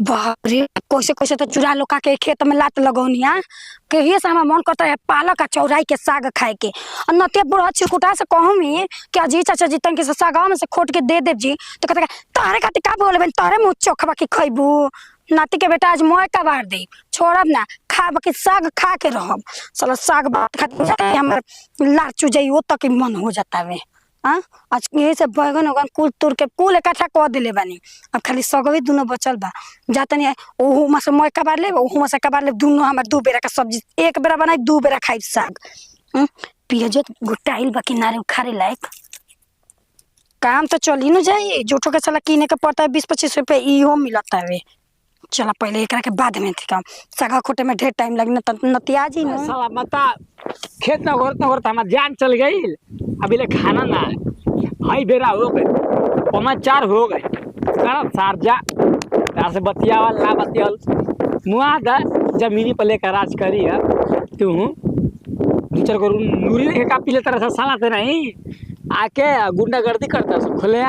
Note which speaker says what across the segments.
Speaker 1: बाप रे कैसे कैसे तो चुरा लोका के खेत में लात लगौनिया कहिए से हमारा मन करता है पालक आ चौराई के साग खाए के और नतिया बुढ़ा चिरकुटा से कहूँ मी कि अजी चाचा जी तन के सागा में से खोट के दे देव जी तो कहते तारे खातिर का बोले तारे मुँह चोखबा की खैबू नाती के बेटा आज मोए का बार दे छोड़ब ना खा बाकी साग खा के रहब साला साग बात खातिर हमार लार चुजई वो तक मन हो जाता है। हाँ आज यही से बैगन उगन कुल तुर के कुल इकट्ठा कर दिले बानी अब खाली सगवे दोनों बचल बा जाता नहीं ओहू में से मैं कबार ले ओहू में से कबार ले दोनों हमार दो बेरा का सब्जी एक बेरा बनाई दो बेरा खाई साग पियाजो गुटाइल बा किनारे उखाड़े लायक काम तो चल ही न जाए जूठो के साला कीने के पड़ता है 20-25 रुपये इहो मिलता है। चला पहले एक के बाद में थी सागा खोटे में ढेर टाइम लगना नतिया जी न
Speaker 2: साला मता खेत न घोरत हमार जान चल गई अभी ले खाना ना हाई बेरा हो गए 4 हो गए करब सारजा तार से बतियावल ना बतियाल मुआ दा जमीनी पर लेकर राज करी है तू 2-4 को नूरी लेके का पीले तरह से साला ते नहीं आके गुंडागर्दी करता सब खुले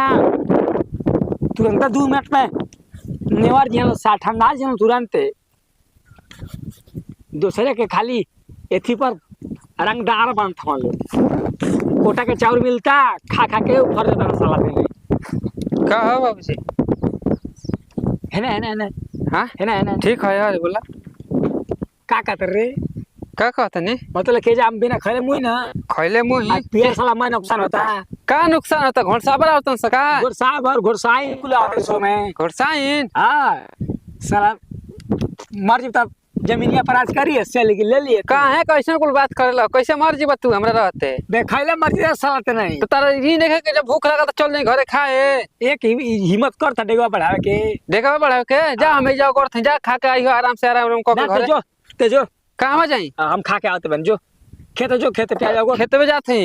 Speaker 2: तुरंत 2 मिनट में नेवार जी साठ अंदाज जी तुरंत दूसरे के खाली एथी पर रंगदार बनता लोग कोटा के चाउर मिलता खा खा के उफर देता साला देने
Speaker 3: का है बाबू जी
Speaker 2: है ना
Speaker 3: हाँ
Speaker 2: है ना
Speaker 3: ठीक है यार बोला
Speaker 2: का कहते रे
Speaker 3: का कहता नहीं
Speaker 2: मतलब के जाम बिना खैले मुई ना
Speaker 3: खैले मुही
Speaker 2: पियर साला मैं नुकसान होता
Speaker 3: का नुकसान होता घोड़सा पर आवतन सका
Speaker 2: घुड़साई कुल आते सो में
Speaker 3: घोड़साइन
Speaker 2: हां साला मर जीता जमीनिया पर आज करिए से लेके ले लिए
Speaker 3: का है कैसे कुल बात करेला कैसे मर जीबा तू हमरा रहते
Speaker 2: बे खैले मर जी साला ते नहीं
Speaker 3: तो तारा ई नहीं के जब भूख लगा तो चल नहीं घरे खाए
Speaker 2: एक हिम्मत कर था डेगवा बढ़ावे के
Speaker 3: देखा बढ़ा के जा हमें जाओ कर जा खा के आइयो आराम से आराम को घरे
Speaker 2: जो तेजो
Speaker 3: कहां जाई
Speaker 2: हम खा के आते बन जो खेत पे आ जाओ
Speaker 3: खेत में जाते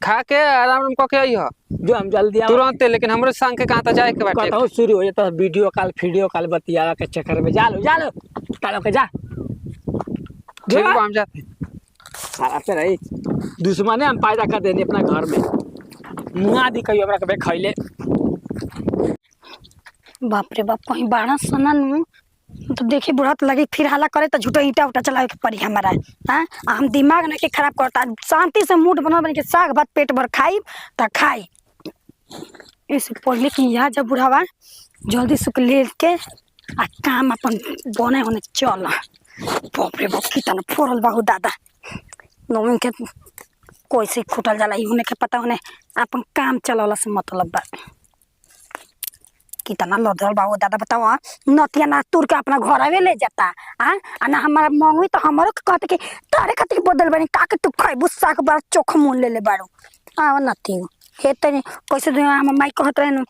Speaker 3: खा के आराम को के आइयो
Speaker 2: जो हम जल्दी
Speaker 3: तुरंत लेकिन हमरे संग के कहां जाए के बाटे
Speaker 2: कहता शुरू हो जाता वीडियो कॉल बतिया के चक्कर में जा लो तालो के जा
Speaker 3: ठीक है हम जाते
Speaker 2: सारा पे रही दुश्मने हम पैदा कर देने अपना घर में मुआ दी कहियो हमरा के खैले
Speaker 1: बाप रे बाप कहीं बाड़ा सनन तो देखी बुढ़त लगी फिर हाला करे तो झूठो ईटा उटा चलावे के पड़ी हमारा। हाँ हम दिमाग ना के खराब करता शांति से मूड बना बन के साग भात पेट भर खाई तो खाई इस पहले कि यहाँ जब बुढ़ावा जल्दी से ले के आ काम अपन बने होने चल बाप रे बाप कितना फोड़ल बाहू दादा नौमी के कोई से खुटल जाला होने के पता होने अपन काम चलावला से मतलब बा कितना लदल बाबू दादा बताओ नतिया ना तुर के अपना घर आवे ले जाता ना हमारा मंगवी तो हमारो के कहते कि तारे खातिर बदल बनी का के तू खैबू साग बड़ा चोख मूल ले बाड़ू नती हे तनी कैसे दे हम माई कहत रहे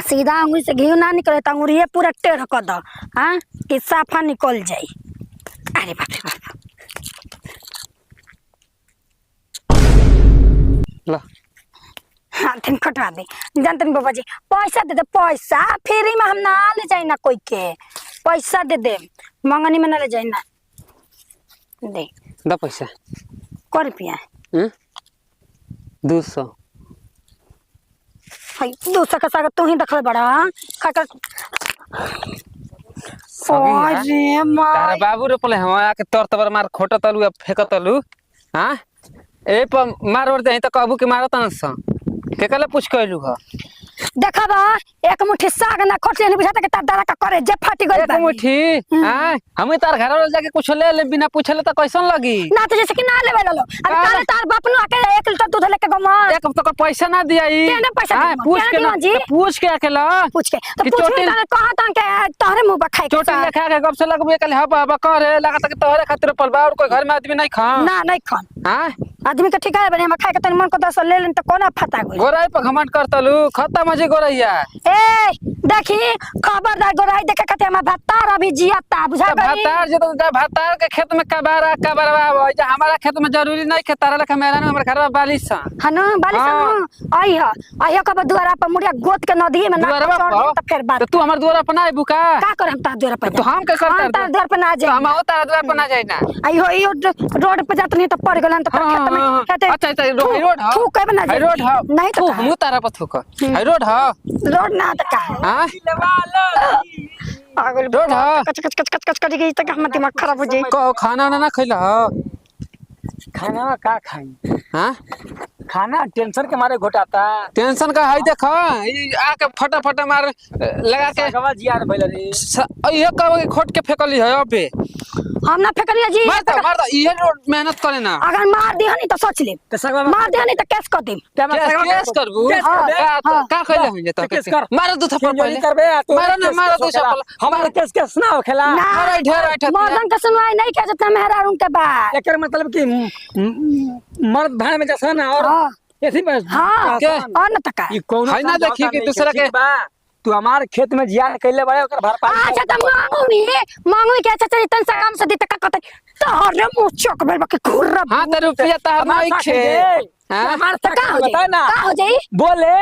Speaker 1: सीधा अंगुरी से घी ना निकले तो अंगुरी पूरा टेढ़ कर दो कि साफा निकल जाई। अरे बाप रे बाप
Speaker 3: ला
Speaker 1: हाँ तुम कटवा दे जानते बाबा जी पैसा दे दे पैसा फ्री में हम ना ले जाए ना कोई के पैसा दे दे मंगनी में ना ले जाए ना दे
Speaker 3: दा पैसा
Speaker 1: को रुपया
Speaker 3: 200
Speaker 1: हाय 200 का साग तू ही रखल बड़ा खाकर
Speaker 3: अरे मां बाबू रे पले हम आके तोर तबर मार खोटा तलू फेंक तलू हां ए पर मार और दे त कहबू के मारत न के कले पूछ कहलू ह
Speaker 1: देखा बा एक मुट्ठी साग ना खोटले नहीं बुझाता के तार दादा का करे जे फाटी गई
Speaker 3: एक मुट्ठी हां हम तार घर वाले जाके कुछ ले ले बिना पूछले त कैसन लगी
Speaker 1: ना तो जैसे कि ना लेवे लो अरे तारे तार बाप नु आके 1 लीटर दूध लेके गमा
Speaker 3: एक तो पैसा ना दियाई
Speaker 1: केने पैसा
Speaker 3: पूछ के अकेला
Speaker 1: पूछ के तो पूछ के तारे कहता के तोहरे मुंह बखाई के
Speaker 3: चोटी लेखा के गप से लगबे कल हबा करे लगता के तोहरे खातिर पलबा और कोई घर में आदमी नहीं खा
Speaker 1: ना नहीं खान
Speaker 3: हां
Speaker 1: आदमी के ठिका बने हम खाए के तन मन को 10 ले लेन त कोना फटा गई
Speaker 3: गोराई पर घमंड करतलू खत्म मजे गोरैया
Speaker 1: ए देखी खबरदार गोराई देखे कते हम भत्तार अभी जियाता बुझा गई
Speaker 3: भत्तार जो तो भत्तार के खेत में कबरवा जे हमारा खेत में जरूरी नहीं के तारा लेखा मेरा हमर घर बालिश
Speaker 1: हनो बालिश आई ह कब दुआरा पर मुड़िया गोत के नदी में ना चढ़ त फिर बात
Speaker 3: तू हमर दुआरा पर ना आइबू का
Speaker 1: का कर हम तार दुआरा पर
Speaker 3: तो हम के करता
Speaker 1: तार दुआरा पर ना जाए
Speaker 3: हम हो तार दुआरा पर ना जाए ना
Speaker 1: आई हो ई रोड पे जात नहीं तो पड़ गलन तो खेत में
Speaker 3: अच्छा रोड ह
Speaker 1: तू कब ना जाए
Speaker 3: रोड ह
Speaker 1: नहीं तो
Speaker 3: हम तारा पर थूक रोड ह
Speaker 1: रोड ना त का
Speaker 3: हां
Speaker 1: पागल
Speaker 3: रोड ह
Speaker 1: कच कच कच कच कच करी गई तक हमर दिमाग खराब हो जाई।
Speaker 3: को खाना ना खइला ह
Speaker 2: खाना में का खाई
Speaker 3: हां
Speaker 2: खाना टेंशन के मारे घोटाता।
Speaker 3: टेंशन का है देख ई आके फटाफट मार लगा के
Speaker 2: सगवा जियार भइल रे।
Speaker 3: ये कब के खोट के फेकली है अबे
Speaker 1: हम ना फेकलिए जी।
Speaker 3: मार द ये मेहनत करे ना
Speaker 1: अगर मार दिहनी तो सोच ले,
Speaker 2: तो सगवा
Speaker 1: मार दिहनी तो केस कर देम।
Speaker 3: केस करबू का खइले हो जे त मार दू थप्पड़ पहले
Speaker 2: करबे
Speaker 3: मार दू थप्पड़
Speaker 2: हमारे केस ना होखेला।
Speaker 3: अरे ढेर बैठा
Speaker 1: मर्दन का सुनवाई नहीं किया जितना मेहरा रूम के बाद।
Speaker 2: एकर मतलब कि मर्द भाड़ में जैसा ना और
Speaker 1: हाँ
Speaker 2: ऐसी बस
Speaker 1: हाँ और न तका
Speaker 2: ई कोनो
Speaker 3: है ना देखी कि दूसरा के
Speaker 2: तू हमार खेत में जियान कइले बड़े ओकर भरपाई।
Speaker 1: अच्छा त मांगू के अच्छा चल तन काम से दित का तोरे मुंह चक बेल के खुर्रा।
Speaker 3: हां त रुपया त हमार खे हां
Speaker 2: हमार
Speaker 1: त का हो जाई
Speaker 2: ना
Speaker 1: का हो जाई
Speaker 2: बोले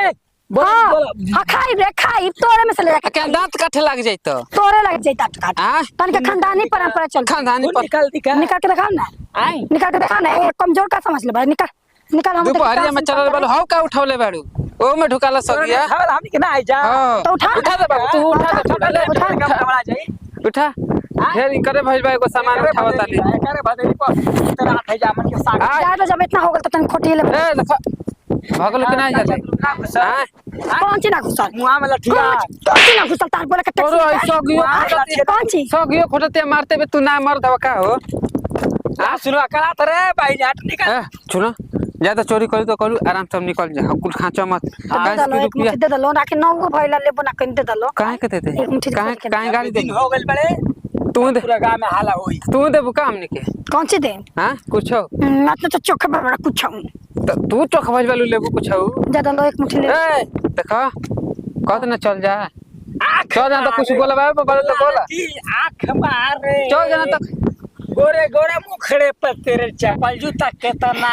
Speaker 2: बोल
Speaker 1: हां खाई रे खाई तोरे में से ले
Speaker 3: के दांत काटे लग जाई तो
Speaker 1: तोरे लग जाई तात काट
Speaker 3: हां
Speaker 1: तन के खानदानी परंपरा चल
Speaker 3: खानदानी पर
Speaker 2: निकल दिखा
Speaker 1: निकाल के दिखाओ ना।
Speaker 2: आई
Speaker 1: निकाल के दिखाओ ना ये कमजोर का समझ ले भाई निकाल निकाल हम
Speaker 3: दोपहरिया में चलल बालू हाउ का उठावले बाड़ू ओ में ढुकाला सगिया
Speaker 2: खावल हम के ना आई जा
Speaker 3: हां
Speaker 1: तो उठा
Speaker 3: उठा दे बाबू तू उठा दे पहले
Speaker 2: कमरा जाई
Speaker 3: उठा ढेर करे भइल बा एगो सामान उठावत ताली
Speaker 2: करे भदरी पर तेरा हाथ है जा मन के साग
Speaker 1: ज्यादा जब इतना हो गल तो तन खोटी ले
Speaker 3: ए देख भगल के नहीं जाते हां
Speaker 1: कौन ची ना घुसल
Speaker 2: मुआ में लठिया
Speaker 1: कौन ची ना घुसल तार बोले के
Speaker 3: तोरो ऐसो गियो
Speaker 1: कौन ची
Speaker 3: सगियो खोटते मारते बे तू ना मर दवा का हो
Speaker 2: आ सुनो करा त रे भाई जाट निकल
Speaker 3: ए सुनो ज्यादा चोरी करू तो करू आराम से निकल जा कुल खांचो मत
Speaker 1: रुपया दे दलो ना के नौ भइला लेबो ना कइन दे दलो
Speaker 3: काहे के देते
Speaker 1: एक मुट्ठी
Speaker 3: काहे गाली दे
Speaker 2: दिन हो गइल बड़े
Speaker 3: तू दे
Speaker 2: पूरा गांव में हाला होई
Speaker 3: तू दे बुका हमने के
Speaker 1: कौन ची दे
Speaker 3: हां कुछ
Speaker 1: मतलब तो चोखा बड़ा कुछ
Speaker 3: तू चोख भज वालू लेबू कुछ
Speaker 1: ज्यादा लो एक मुट्ठी ले
Speaker 3: ए देखो कद ना चल जा चल जा तो कुछ बोला बाबा बोले तो बोला
Speaker 2: आंख मार रे
Speaker 3: चल जाना तक
Speaker 2: गोरे गोरे मुखड़े पर तेरे चप्पल जूता केतना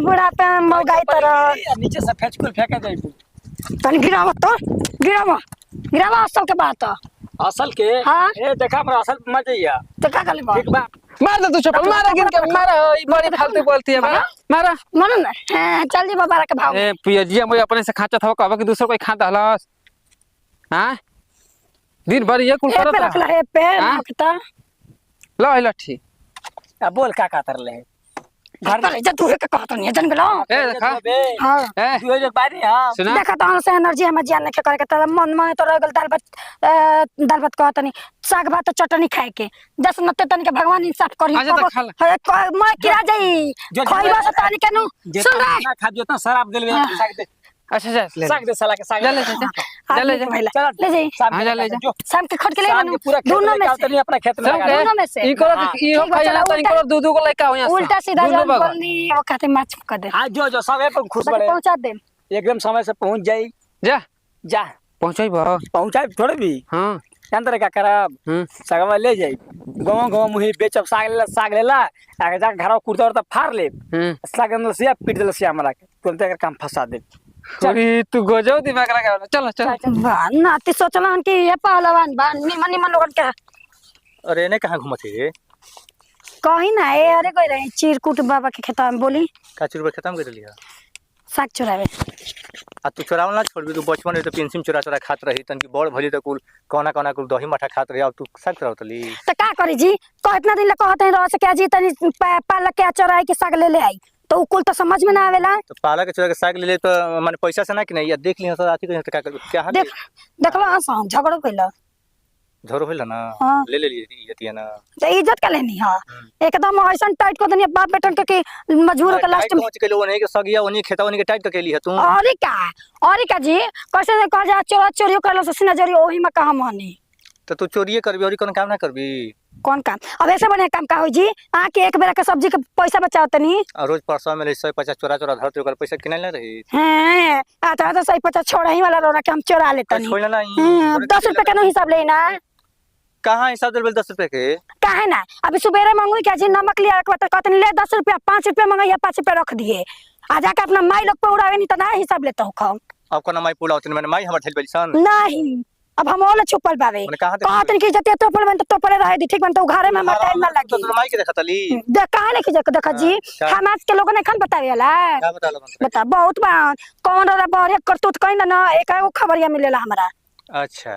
Speaker 1: बुढ़ा पे मौगाई तरह
Speaker 2: नीचे से फेंचकुल फेंके जाई
Speaker 1: तन गिरावा तो गिरावा असल के बात
Speaker 2: असल के
Speaker 1: हाँ?
Speaker 2: ए देखा पर असल मत जाइया
Speaker 1: तो का कर
Speaker 2: ठीक बा
Speaker 3: मार दे तू चप्पल मारा गिन के मारा ई बड़ी फालतू बोलती है मारा मारा
Speaker 1: मन ना चल जी बाबा के भाव
Speaker 3: ए पियजिया मुझे अपने से खाचा था कहबा कि दूसरा कोई खाता हलस हां दिन भर ये कुल
Speaker 1: पे
Speaker 3: करत
Speaker 1: रखला है पे रखता
Speaker 3: लो ई लठी
Speaker 2: अब बोल का कातर ले
Speaker 1: घर पर इज्जत तू के कहत नहीं जन गलो
Speaker 3: ए देखा
Speaker 1: हां
Speaker 3: ए
Speaker 2: तू जो बारी हां
Speaker 3: सुना
Speaker 1: देखा तो से एनर्जी हम जान के करे के त मन मन तो रह गल दाल भात कहत नहीं साग भात चटनी खाए के जस नते तन के भगवान इंसाफ करी
Speaker 3: आजा तो खा ले।
Speaker 1: मैं किरा जाई खइबा से तन के नु सुन रे
Speaker 2: ना खा जो तो शराब दिल में साग दे
Speaker 3: अच्छा जा ले
Speaker 2: साग दे साला के साग
Speaker 3: ले ले जा ले जा
Speaker 1: ले जाई
Speaker 3: हाँ, जा ले जा।
Speaker 1: शाम के खट के ले
Speaker 2: शाम
Speaker 1: बनू
Speaker 2: के पूरा
Speaker 1: दोनों में से
Speaker 2: नहीं अपना खेत में
Speaker 3: सब
Speaker 2: लगा
Speaker 1: दोनों में से
Speaker 3: इको इहो
Speaker 1: ठीक बा,
Speaker 3: खाइला
Speaker 1: चलो,
Speaker 3: तो इनको दू को लइका हो यहां
Speaker 1: उल्टा सीधा जन बोलनी ओ कहते माच कर दे
Speaker 2: आज जो समय पर खुश बड़े
Speaker 1: पहुंचा दे
Speaker 2: एकदम समय से पहुंच जाई
Speaker 3: जा
Speaker 2: जा
Speaker 3: पहुंचाई बा
Speaker 2: पहुंचाए थोड़े भी
Speaker 3: हां
Speaker 2: अंदर का करब सगवा ले जाई गाँव गाँव मुही बेचब साग लेला आगे जाके घर कुर्ता उर्ता फाड़ ले साग अंदर से पीट दिल से हमरा के तुरंत अगर काम फंसा दे
Speaker 3: अरे तू गजब दिमाग लगा चल चल
Speaker 1: नाती सोचला कि ये पहलवान बा निमन निमन लोगन के
Speaker 2: अरे ने कहां घुमत है
Speaker 1: कहीं ना है अरे कोई रहे चिरकुट बाबा के खेता में बोली
Speaker 2: का चुरबा खत्म कर लिया
Speaker 1: साग चुरावे
Speaker 2: आ तू चोरावल ना छोड़ तू बचपन में तो पेंसिल चोरा चोरा खात रही तन की बड़ भली तो कुल कोना कोना कुल दही मठा खात रही अब तू साग चोरावतली
Speaker 1: तो का करी जी कितना दिन ले कहते हैं रह से क्या जी तनी पालक के चोराई के साग ले ले आई तो कुल तो समझ में ना आवेला
Speaker 2: तो पाला के चोरा के साग ले ले तो माने पैसा से ना कि नहीं या देख लिया तो आती को का कर क्या हाल
Speaker 1: देख देखलो हंसा झगड़ो कइला
Speaker 2: झोरो होला ना
Speaker 1: हाँ।
Speaker 2: ले लिए यतिया ना
Speaker 1: तो इज्जत का लेनी हां एकदम ऐसा टाइट को दनी बाप बेटन के कि मजबूर के लास्ट में
Speaker 2: पहुंच के लोग नहीं के सगिया उन्हीं खेता उन्हीं के टाइट तो केली है तू
Speaker 1: और का जी कैसे कह जा चोरा चोरियो करलो से सीना जरी ओही में कहां मानी
Speaker 2: तो तू चोरिए करबी और कोनो काम ना करबी
Speaker 1: कौन काम अब ऐसे बने काम का हो जी आके एक बेरा के सब्जी के पैसा बचाओ तनी
Speaker 2: और रोज परसों में 150 चोरा चोरा धरते ओकर पैसा किनल ना रही
Speaker 1: हैं आता तो सही 50 छोड़ा ही वाला रोना के हम चोरा ले तनी
Speaker 2: छोड़ना नहीं
Speaker 1: 10 रुपए का हिसाब लेना
Speaker 2: कहां हिसाब देबल 10 रुपए के
Speaker 1: काहे ना अभी सुबेरे मांगू क्या जी नमक लिया एक बार कहते ले 10 रुपया 5 रुपया मांगा 5 रुपया रख दिए आ जाके अपना माई लोग पे उड़ावे नहीं तो ना हिसाब लेता हूं खाओ
Speaker 2: अब कोना माई पुलाव तने माई हमर ठेल बलिसन
Speaker 1: नहीं अब हम ओला छुपल बावे
Speaker 2: मने कहां
Speaker 1: कहत नहीं कि जते टोपल में तो टोपल रहे दी ठीक बन तो घरे में हमर टाइम ना
Speaker 2: तो
Speaker 1: लगी
Speaker 2: माई के देखतली
Speaker 1: देख काहे नहीं कि देख जी हम आज के लोगों ने खान बतावेला
Speaker 2: का बतालो
Speaker 1: बता बहुत बा कौन रे बढ़िया करतूत कहीं ना एक एगो खबरिया मिलेला हमरा
Speaker 2: अच्छा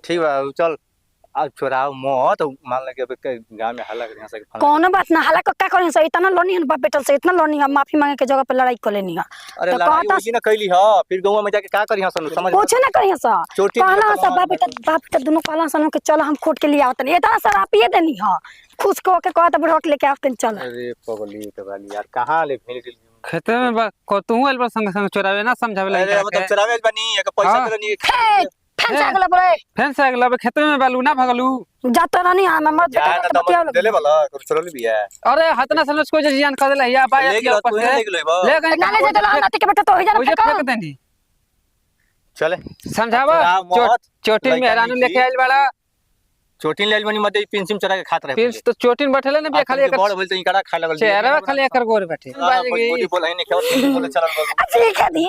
Speaker 4: ठीक बा चल आज चोराओ मत मान ले कि गांव में हल्ला कर यहाँ से
Speaker 1: कौनो बात ना हाला का करें से इतना लोनी है बाप बेटल से इतना लोनी है माफी मांगे के जगह पे लड़ाई कर लेनी है
Speaker 4: अरे
Speaker 1: तो
Speaker 4: लड़ाई
Speaker 1: कहता
Speaker 4: होगी ना कैली ह फिर गांव में जाके का करी हसन समझ
Speaker 1: कुछ ना करिए सा
Speaker 4: चोटी
Speaker 1: कहला
Speaker 4: निकल
Speaker 1: सा बाप बेटा दोनों कहला सन के चल हम खोट के लिए आवतन इतना सारा पिए देनी है खुश को के कहता बुढ़वा के लेके आवतन चल
Speaker 4: अरे पगली तो वाली यार कहां ले भेल गेल
Speaker 3: खेते में तू आइल बा संग संग चोरावे ना समझावे
Speaker 4: अरे मतलब चरावे बनी एक पैसा
Speaker 3: हाँ।
Speaker 4: देनी
Speaker 1: फैन से अगला बोले
Speaker 3: फैन से अगला खेते में बालू ना भगलू
Speaker 1: जाता रहनी हम मत
Speaker 4: जा ना
Speaker 1: बेटा
Speaker 4: तो ले ले वाला कर चलो ले बिया
Speaker 3: अरे हतना समझ को जियान कर देला या बा
Speaker 4: ले गेलो तू ले गेलो
Speaker 3: ले गए
Speaker 1: ना ले जाता नाती के बेटा तो हो
Speaker 3: ओजे
Speaker 1: जाना
Speaker 3: फेंक देनी
Speaker 4: चले
Speaker 3: समझावा चोटी में हैरान लेके आइल बड़ा
Speaker 4: चोटिन ले बनी मत पिंसिम चरा के खात रहे
Speaker 3: फिर तो चोटिन बैठले ना खाली एक
Speaker 4: बड़ बोलते इकड़ा खा लगल
Speaker 3: चेहरा खाली एकर गोर बैठे
Speaker 4: बोली बोल है नहीं क्या बोले चल
Speaker 1: अच्छा ये क्या दी